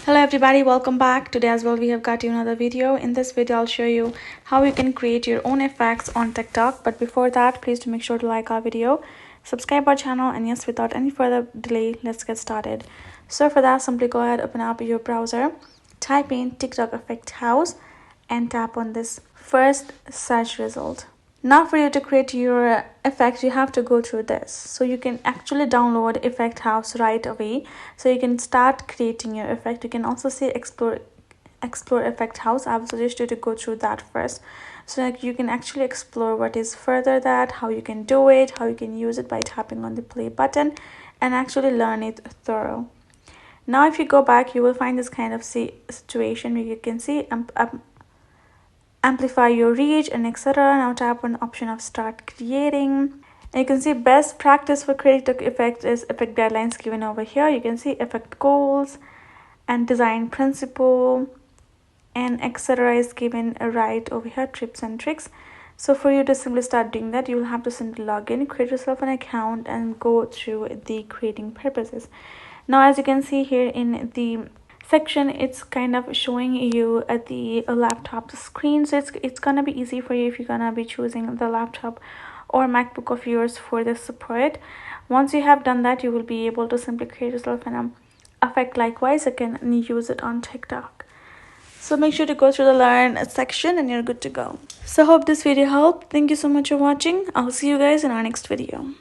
Hello everybody, welcome back. Today as well we have got you another video. In this video I'll show you how you can create your own effects on TikTok. But before that, please do make sure to like our video, subscribe our channel, and yes, without any further delay, let's get started. So for that, simply go ahead, open up your browser, type in TikTok effect house and tap on this first search result. Now for you to create your effect, you have to go through this. So you can actually download Effect House right away. So you can start creating your effect. You can also see explore Effect House. I will suggest you to go through that first. So like you can actually explore what is further that, how you can do it, how you can use it by tapping on the play button and actually learn it thorough. Now if you go back, you will find this kind of situation where you can see amplify your reach and etc. Now tap on the option of start creating, and you can see best practice for creating effects is effect guidelines given over here. You can see effect goals and design principle and etc. is given right over here, tips and tricks. So for you to simply start doing that, you will have to simply log in, create yourself an account and go through the creating purposes. Now as you can see here in the section, it's kind of showing you at the laptop screen. So it's gonna be easy for you if you're gonna be choosing the laptop or MacBook of yours for this support. Once you have done that, you will be able to simply create yourself an effect. Likewise, you can use it on TikTok. So make sure to go through the learn section and you're good to go. So hope this video helped. Thank you so much for watching. I'll see you guys in our next video.